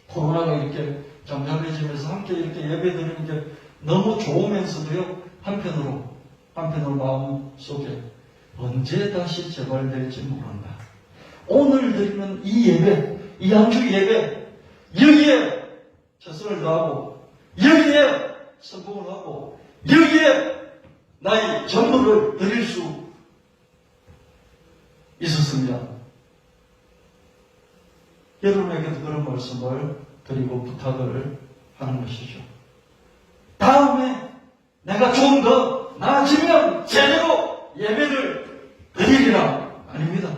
코로나가 이렇게 잠잠해지면서 함께 이렇게 예배 드리는 게 너무 좋으면서도요, 한편으로 마음 속에 언제 다시 재발될지 모른다. 오늘 드리는 이 예배, 이 한 주 예배, 여기에 최선을 다하고, 여기에 성공을 하고, 여기에 나의 전부를 드릴 수 있었으면 여러분에게도 그런 말씀을 드리고 부탁을 하는 것이죠. 다음에 내가 좀 더 나아지면 제대로 예배를 드리리라. 아닙니다.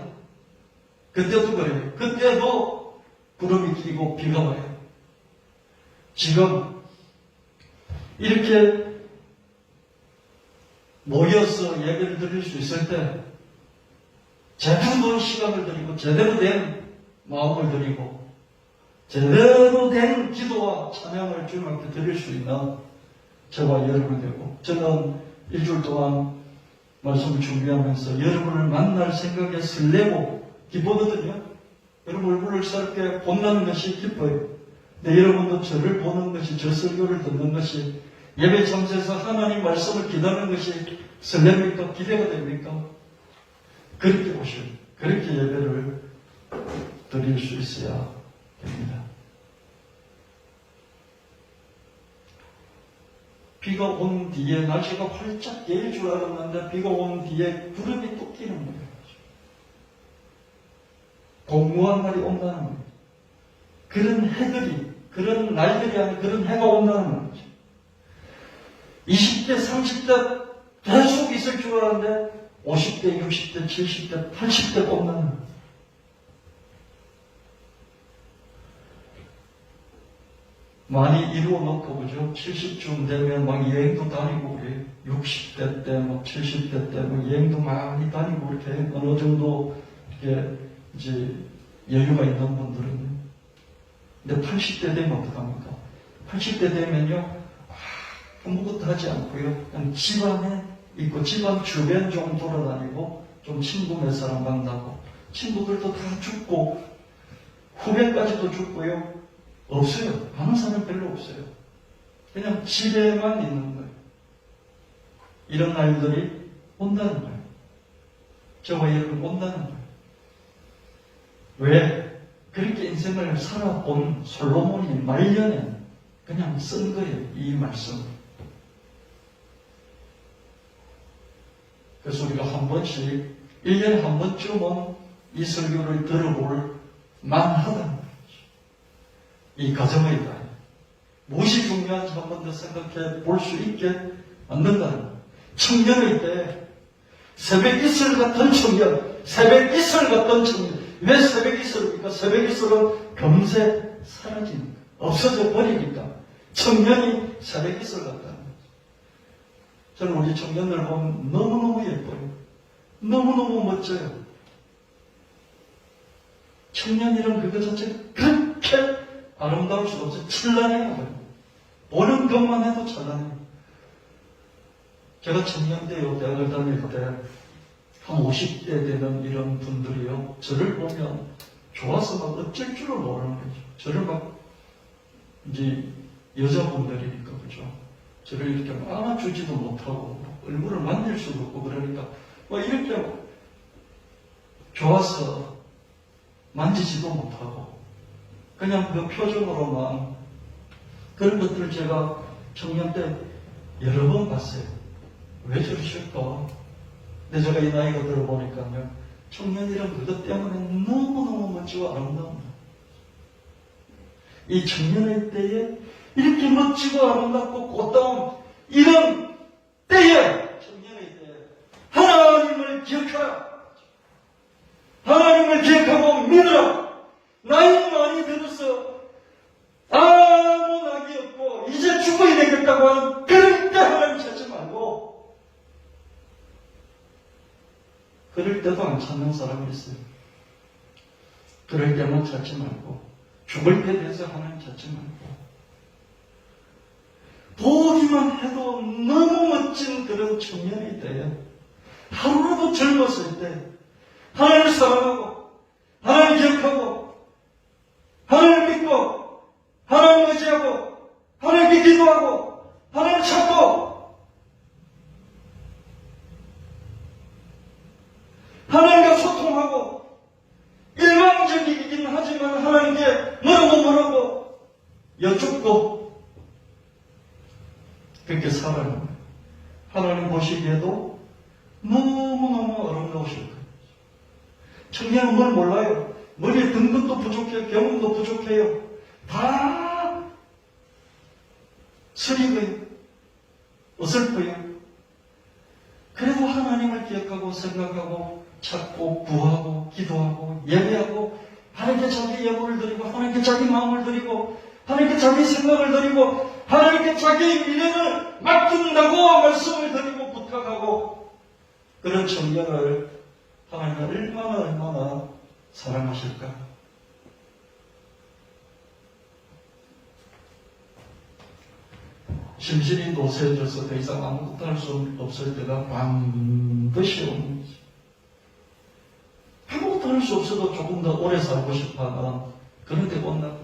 그때도 그래요. 그때도 구름이 끼고 비가 와요. 지금 이렇게 모여서 예배를 드릴 수 있을 때 제대로 된 시간을 드리고 제대로 된 마음을 드리고 제대로 된 기도와 찬양을 주님 앞에 드릴 수 있는 저와 여러분이 되고, 저는 일주일 동안 말씀을 준비하면서 여러분을 만날 생각에 설레고 기쁘거든요. 여러분 얼굴을 새롭게 본다는 것이 기뻐요. 근데 여러분도 저를 보는 것이, 저 설교를 듣는 것이, 예배 참석해서 하나님 말씀을 기다리는 것이 설렙니까? 기대가 됩니까? 그렇게 오시오. 그렇게 예배를 드릴 수 있어야 됩니다. 비가 온 뒤에 날씨가 활짝 개일 줄 알았는데 비가 온 뒤에 구름이 또 끼는 거예요. 공무한 날이 온다는 거예요. 그런 해들이, 그런 날들이 아닌 그런 해가 온다는 거죠. 20대, 30대 계속 있을 줄 알았는데 50대, 60대, 70대, 80대 온다는 거예요. 많이 이루어놓고, 그죠? 70쯤 되면 막 여행도 다니고, 우리 60대 때, 막 70대 때, 막 여행도 많이 다니고, 이렇게 어느 정도, 이렇게, 이제, 여유가 있는 분들은. 근데 80대 되면 어떡합니까? 80대 되면요, 아무것도 하지 않고요, 그냥 집안에 있고, 집안 주변 좀 돌아다니고, 좀 친구 몇 사람 만나고, 친구들도 다 죽고, 후배까지도 죽고요. 없어요. 아는 사람 별로 없어요. 그냥 집에만 있는 거예요. 이런 날들이 온다는 거예요. 저와 여러분 온다는 거예요. 왜? 그렇게 인생을 살아본 솔로몬이 말년에 그냥 쓴 거예요. 이 말씀. 그래서 우리가 한 번씩, 1년에 한 번쯤은 이 설교를 들어볼 만하다는 거예요. 이 가정의 날, 무엇이 중요한지 한 번 더 생각해 볼 수 있게 만든다는 거예요. 청년의 때, 새벽 이슬 같은 청년, 새벽 이슬 같은 청년. 왜 새벽 이슬입니까? 새벽 이슬은 금세 사라지는 거예요. 없어져 버리니까. 청년이 새벽 이슬 같다는 거죠. 저는 우리 청년들 보면 너무너무 예뻐요. 너무너무 멋져요. 청년이란 그거 자체가 그렇게 아름다울 수가 없어요. 찬란해요. 보는 것만 해도 찬란해요. 제가 청년 때요, 대학을 다닐 때, 한 50대 되는 이런 분들이요, 저를 보면 좋아서 막 어쩔 줄을 모르는 거죠. 저를 막, 이제, 여자분들이니까, 그죠? 저를 이렇게 막 안아주지도 못하고, 얼굴을 만질 수도 없고, 그러니까, 막 이렇게 막 좋아서 만지지도 못하고, 그냥 그 표정으로만 그런 것들을 제가 청년 때 여러 번 봤어요. 왜 저러실까? 근데 제가 이 나이가 들어보니까요, 청년이란 그것 때문에 너무너무 멋지고 아름다운 이 청년의 때에 이렇게 멋지고 아름답고 꽃다운 이런 때에, 청년의 때에 하나님을 기억하라. 하나님을 기억하고 믿으라. 나이 많이 들어서 아무 낙이 없고 이제 죽어야 되겠다고 하는 그럴 때 하나님 찾지 말고, 그럴 때도 안 찾는 사람이 있어요. 그럴 때만 찾지 말고, 죽을 때 돼서 하나님 찾지 말고, 보기만 해도 너무 멋진 그런 청년이 때에, 하루라도 젊었을 때 하나님을 사랑하고 하나님을 기억하고 하나님을 믿고 하나님을 의지하고 하나님께 기도하고 하나님을 찾고 하나님과 소통하고, 일방적이긴 하지만 하나님께 뭐라고 여쭙고 그렇게 살아가는 거예요. 하나님 보시기에도 너무너무 어려우실 거예요. 청년은 뭘 몰라요. 머리에 든 것도 부족해요. 경험도 부족해요. 다 쓰리고요. 어설퍼요. 그래도 하나님을 기억하고 생각하고 찾고 구하고 기도하고 예배하고, 하나님께 자기 예물을 드리고 하나님께 자기 마음을 드리고 하나님께 자기 생각을 드리고 하나님께 자기 미래를 맡긴다고 말씀을 드리고 부탁하고, 그런 청년을 하나님은 얼마나 사랑하실까? 심신이 노쇠져서 더 이상 아무것도 할 수 없을 때가 반드시 오는 거지. 아무것도 할 수 없어도 조금 더 오래 살고 싶어하는 그런 때 온다.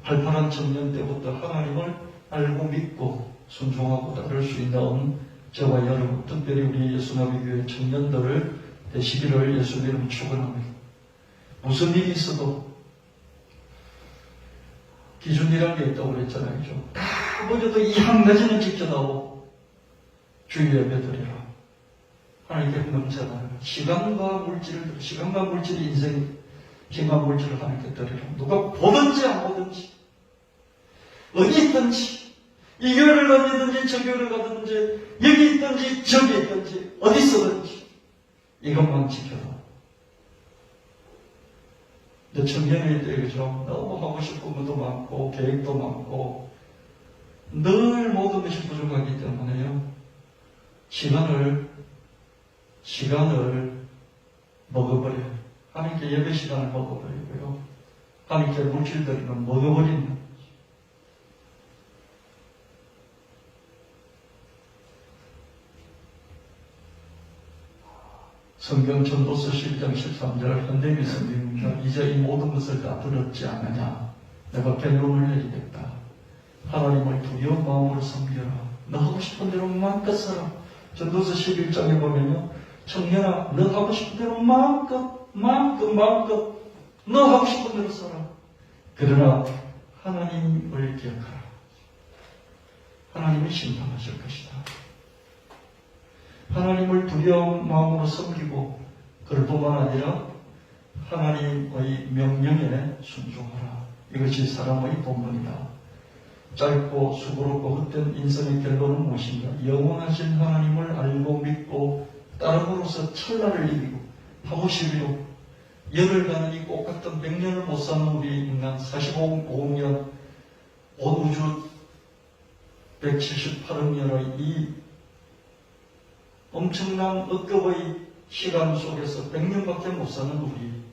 팔팔한 청년 때부터 하나님을 알고 믿고 순종하고 따를 수 있는 저와 여러분, 특별히 우리 예수나비교회 청년들을 되시기를 예수님 이름 축원합니다. 무슨 일이 있어도 기준이라는 게 있다고 그랬잖아요. 다 버려도 이 한 가지는 지켜다오. 주의 예배 드리라. 하나님께 넘쳐나요. 시간과 물질을, 시간과 물질이 인생, 시간과 물질을 하나님께 드리라. 누가 보든지 안 보든지, 어디 있든지, 이 교회를 다니든지 저 교회를 가든지, 여기 있든지 저기 있든지 어디 있어든지 이것만 지켜라. 근데 청년일 때 그죠? 너무 하고 싶은 것도 많고 계획도 많고 늘 모든 것이 부족하기 때문에요, 시간을 먹어버려요. 하나님께 예배 시간을 먹어버리고요, 하나님께 물질들은 먹어버리는 거죠. 성경 전도서 11장 13절 현대미 성경입니다. 이제 이 모든 것을 다 들었지 않느냐? 내가 결론을 내리겠다. 하나님을 두려운 마음으로 섬겨라. 너 하고 싶은 대로 마음껏 살아. 전도서 11장에 보면요, 청년아, 너 하고 싶은 대로 마음껏 너 하고 싶은 대로 살아. 그러나 하나님을 기억하라. 하나님이 심판하실 것이다. 하나님을 두려운 마음으로 섬기고, 그럴 뿐만 아니라 하나님의 명령에 순종하라. 이것이 사람의 본분이다. 짧고 수고롭고 헛된 인생의 결론은 무엇인가? 영원하신 하나님을 알고 믿고 따름으로써 찰나를 이기고 하무시비로 열흘간은 이 꽃같은 100년을 못 사는 우리 인간 45억 년, 온 우주 178억 년의 이 엄청난 억급의 시간 속에서 100년밖에 못 사는 우리,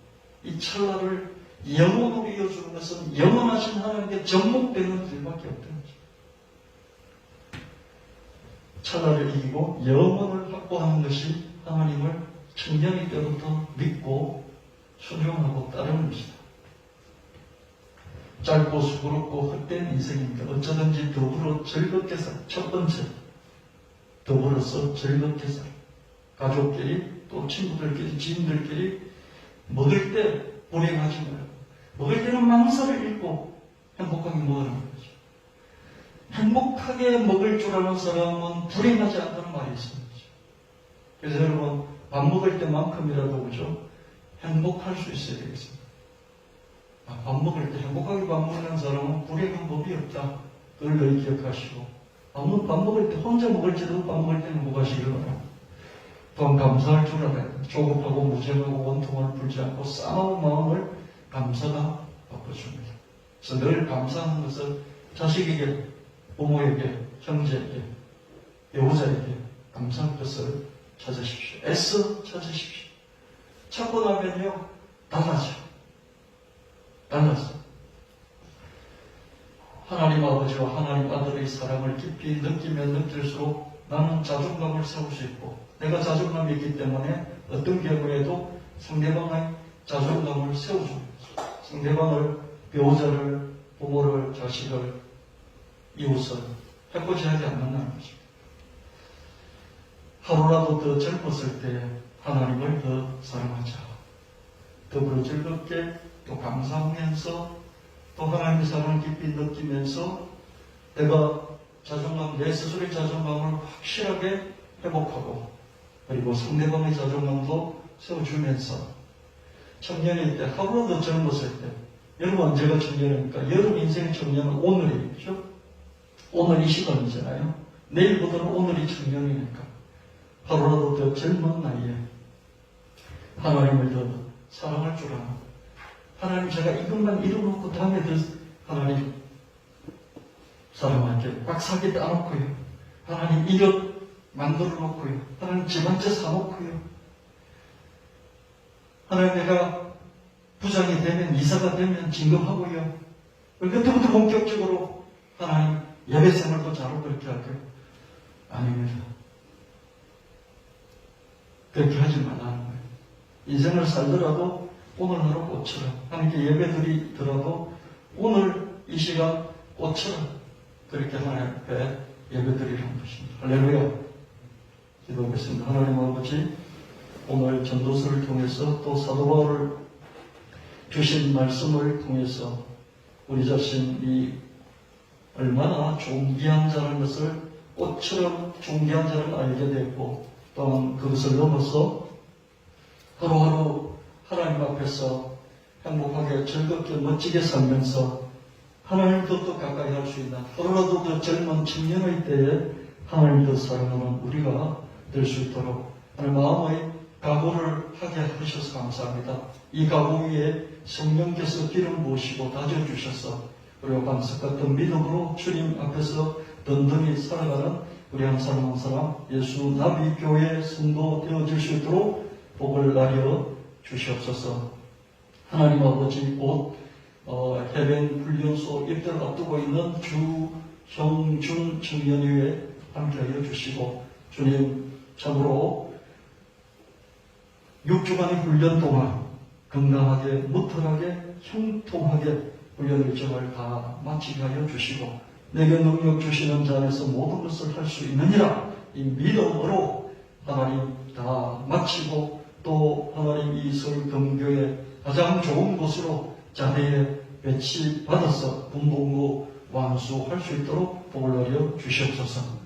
이 찰나를 영원으로 이어주는 것은 영원하신 하나님께 접목되는 길밖에 없다는 거죠. 찰나를 이기고 영원을 확보하는 것이 하나님을 청년일 때부터 믿고 순종하고 따르는 것이다. 짧고 수고롭고 헛된 인생입니다. 어쩌든지 더불어 즐겁게 살. 첫 번째, 더불어서 즐겁게 살. 가족끼리 또 친구들끼리 지인들끼리 먹을 때 불행하지 말고, 먹을 때는 망설을 잃고 행복하게 먹으라는 거죠. 행복하게 먹을 줄 아는 사람은 불행하지 않다는 말이 있습니다. 그래서 여러분, 밥 먹을 때만큼이라도 그죠? 행복할 수 있어야 되겠습니다. 밥 먹을 때 행복하게 밥 먹는 사람은 불행한 법이 없다. 그걸 늘 기억하시고, 밥 먹을 때 혼자 먹을지도 밥 먹을 때 행복하시길 바랍니다. 또한 감사할 줄 알아야 돼. 조급하고 무정하고 원통을 불지 않고 싸운 마음을 감사가 바꿔줍니다. 그래서 늘 감사하는 것을 자식에게, 부모에게, 형제에게, 배우자에게 감사할 것을 찾으십시오. 애써 찾으십시오. 찾고 나면요, 달라져. 하나님 아버지와 하나님 아들의 사랑을 깊이 느끼면 느낄수록 나는 자존감을 세울 수 있고, 내가 자존감이 있기 때문에 어떤 경우에도 상대방의 자존감을 세워줍니다. 상대방을, 배우자를, 부모를, 자식을, 이웃을 해코지하지 않는다는 거죠. 하루라도 더 젊었을 때 하나님을 더 사랑하자. 더불어 즐겁게 또 감사하면서 또 하나님의 사랑을 깊이 느끼면서 내가 자존감, 내 스스로의 자존감을 확실하게 회복하고 그리고 상대방의 자존감도 세워주면서 청년일 때, 하루라도 젊었을 때, 여러분 언제가 청년입니까? 여러분 인생의 청년은 오늘이죠. 오늘 이 시간이잖아요. 내일보다는 오늘이 청년이니까 하루라도 더 젊은 나이에 하나님을 더 사랑할 줄 아는, 하나님 제가 이것만 이뤄놓고 다음에 더 하나님 사람한테 빡사게 따놓고요. 하나님 이것 만들어 놓고요. 하나님 집 한 채 사놓고요. 하나님 내가 부장이 되면, 이사가 되면 진급하고요. 그때부터 본격적으로 하나님 예배 생활도 잘하고 그렇게 할까요? 아닙니다. 그렇게 하지 말라는 거예요. 인생을 살더라도 오늘 하루 꽃처럼, 하나님께 예배 드리더라도 오늘 이 시간 꽃처럼 그렇게 하나님 앞에 예배 드리라는 것입니다. 할렐루야. 기도하겠습니다. 하나님 아버지, 오늘 전도서를 통해서 또 사도 바울을 주신 말씀을 통해서 우리 자신이 얼마나 존귀한 자라는 것을, 꽃처럼 존귀한 자를 알게 됐고, 또한 그것을 넘어서 하루하루 하나님 앞에서 행복하게 즐겁게 멋지게 살면서 하나님 더 가까이 할 수 있는, 하루라도 더 젊은 청년의 때에 하나님 더 사랑하는 우리가 될 수 있도록 하나님 마음의 각오를 하게 하셔서 감사합니다. 이 각오 위에 성령께서 기름 부으시고 다져주셔서 우리가 반석 같은 믿음으로 주님 앞에서 든든히 살아가는 우리 한 사람 한 사람 예수 나비 교회 성도 되어질 수 있도록 복을 나려 주시옵소서. 하나님 아버지, 곧 해변 훈련소 입대를 앞두고 있는 주형준 청년회에 함께하여 주시고, 주님 참으로 6주간의 훈련 동안 건강하게, 무탈하게, 형통하게 훈련 일정을 다 마치게 하여 주시고, 내게 능력 주시는 자 안에서 모든 것을 할 수 있느니라 이 믿음으로 하나님 다 마치고, 또 하나님 이 서울금교의 가장 좋은 곳으로 자리에 배치받아서 군복무 완수할 수 있도록 복을 내려 주시옵소서.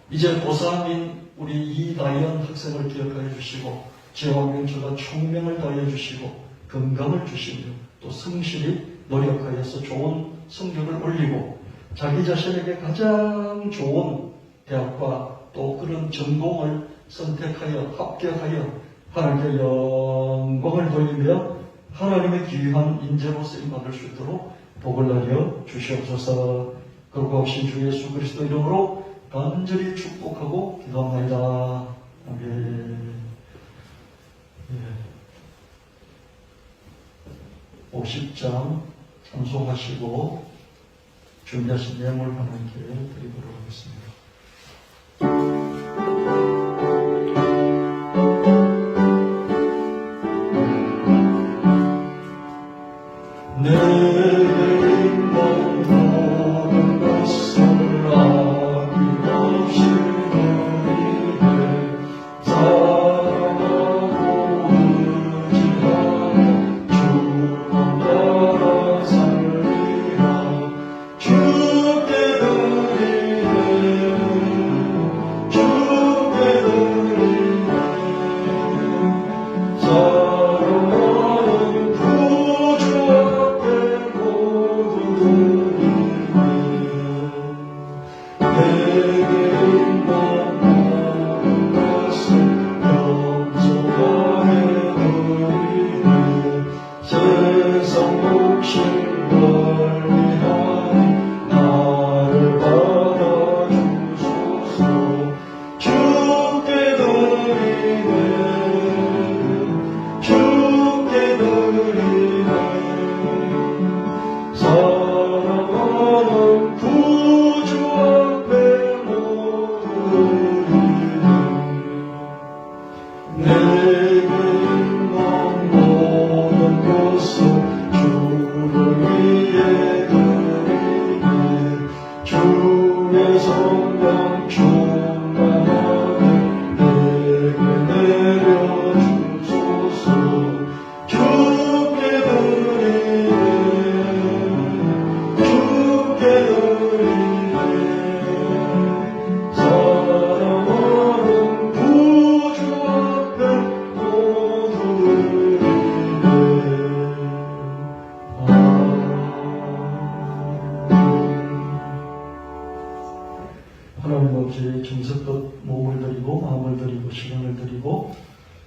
이제 고3인 우리 이다연 학생을 기억하여 주시고, 재왕명처가 총명을 다해 주시고 건강을 주시며 또 성실히 노력하여서 좋은 성적을 올리고 자기 자신에게 가장 좋은 대학과 또 그런 전공을 선택하여 합격하여 하나님께 영광을 돌리며 하나님의 귀한 인재로 쓰임받을 수 있도록 복을 내려 주시옵소서. 거룩하신 주 예수 그리스도 이름으로 간절히 축복하고 기도합니다. 아멘. 50장 참소하시고 준비하신 예물 하나님께 드리도록 하겠습니다. 주 드리고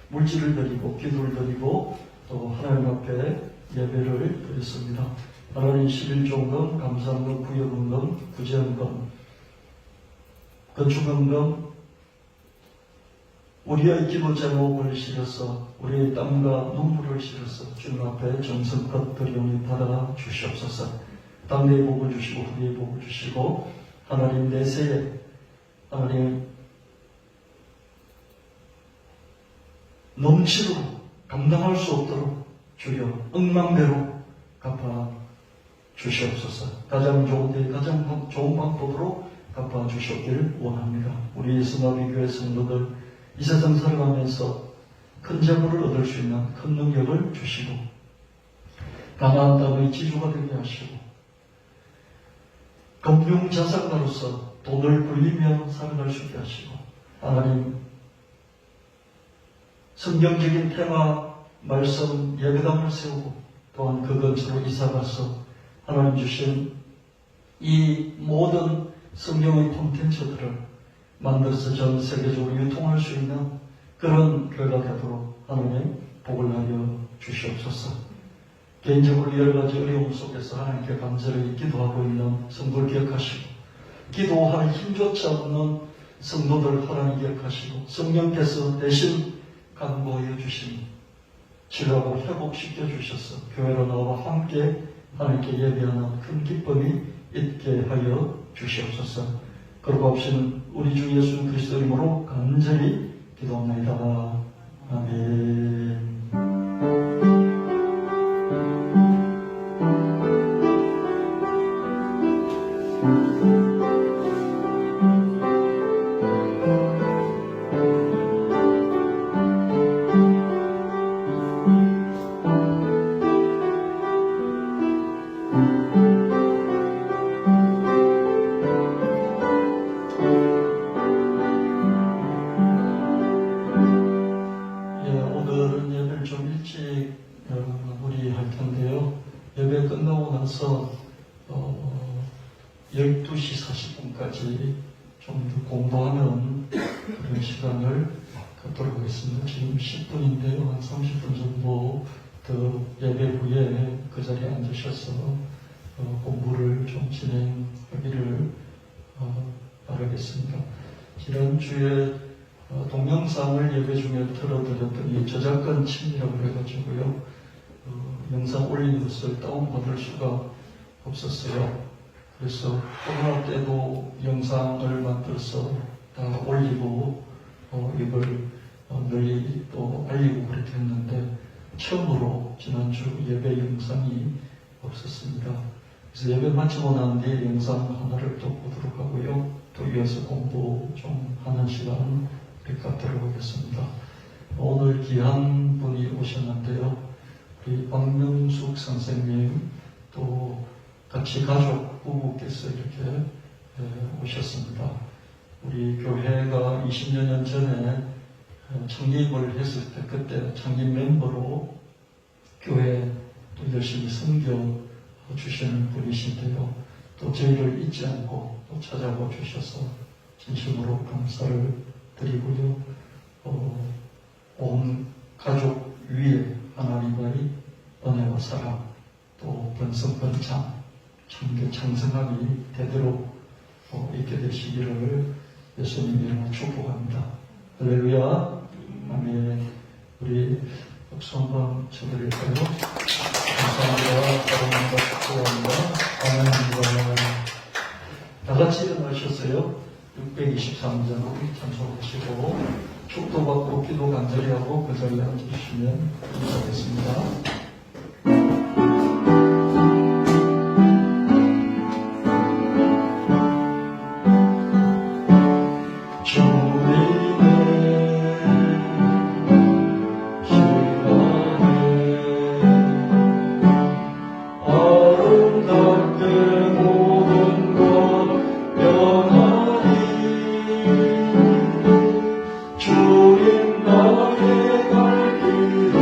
물질을 드리고 기도를 드리고 또 하나님 앞에 예배를 드렸습니다. 하나님 11조금, 감사헌금, 구역헌금, 구제헌금, 건축헌금, 우리의 기도 제목을 실어서 우리의 땀과 눈물을 실어서 주님 앞에 정성껏 드리오니 받아 주시옵소서. 땅내의 복을 주시고 후대의 복을 주시고 하나님 내세에 하나님 넘치도록 감당할 수 없도록 주여 억만배로 갚아 주시옵소서. 가장 좋은 데 가장 좋은 방법으로 갚아 주셨기를 원합니다. 우리 예수나비교회 성도들 이 세상 살아가면서 큰 재물을 얻을 수 있는 큰 능력을 주시고 가나안 땅의 지주가 되게 하시고 금융자산가로서 돈을 굴리며 살아갈 수 있게 하시고 하나님 성경적인 테마 말씀 예배당을 세우고 또한 그 근처로 이사가서 하나님 주신 이 모든 성경의 콘텐츠들을 만들어서 전 세계적으로 유통할 수 있는 그런 교회가 되도록 하나님 복을 하여 주시옵소서. 개인적으로 여러 가지 어려움 속에서 하나님께 간절히 기도하고 있는 성도를 기억하시고 기도할 힘조차 없는 성도들 하나님 기억하시고 성령께서 대신 간구하여 주시니 치료하고 회복시켜 주셔서 교회로 나와 함께 하나님께 예배하는 큰 기쁨이 있게 하여 주시옵소서. 그러고 없이는 우리 주 예수 그리스도 이름으로 간절히 기도합니다. 아멘. 오늘은 예배를 좀 일찍 마무리할 텐데요. 예배 끝나고 나서 12시 40분까지 좀 더 공부하는 그런 시간을 갖도록 하겠습니다. 지금 10분인데요. 한 30분 정도 더 예배 후에 그 자리에 앉으셔서 공부를 좀 진행하기를 바라겠습니다. 지난주에 동영상을 예배 중에 틀어드렸더니 저작권 침해라고 해가지고요. 영상 올린 것을 다운받을 수가 없었어요. 그래서 코로나 때도 영상을 만들어서 다 올리고 이걸 널리 또 알리고 그렇게 했는데 처음으로 지난주 예배 영상이 없었습니다. 그래서 예배 마치고 난 뒤에 영상 하나를 또 보도록 하고요. 또 이어서 공부 좀 하는 시간 갖도록 하겠습니다. 오늘 귀한 분이 오셨는데요. 우리 박명숙 선생님 또 같이 가족 부부께서 이렇게 오셨습니다. 우리 교회가 20여 년 전에 창립을 했을 때 그때 창립 멤버로 교회 또 열심히 섬겨 주시는 분이신데요. 또 저희를 잊지 않고 또 찾아와 주셔서 진심으로 감사를 드리고요. 온 가족 위에 하나님의 은혜와 사랑 또 번성번창 창성함이 되도록 있게 되시기를 예수님 이름으로 축복합니다. 할렐루야. 아멘. 우리 박수 한번 쳐드릴까요? 감사합니다. 사랑합니다. 축복합니다. 아멘. 다 같이 일어나셨어요. 623장 찬송하시고 축도받고 기도 간절히 하고 그 자리에 앉으시면 감사하겠습니다. 주님 나의 갈 길은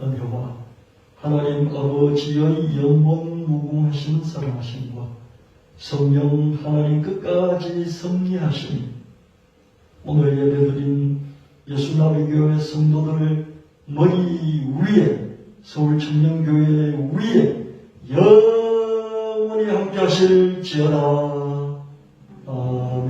은혜와 하나님 아버지의 영원 무궁하신 사랑하심과 성령 하나님 끝까지 섭리하심 오늘 예배드린 예수나비교회 성도들 머리 위에 서울청년교회 위에 영원히 함께 하실지어다. 아멘.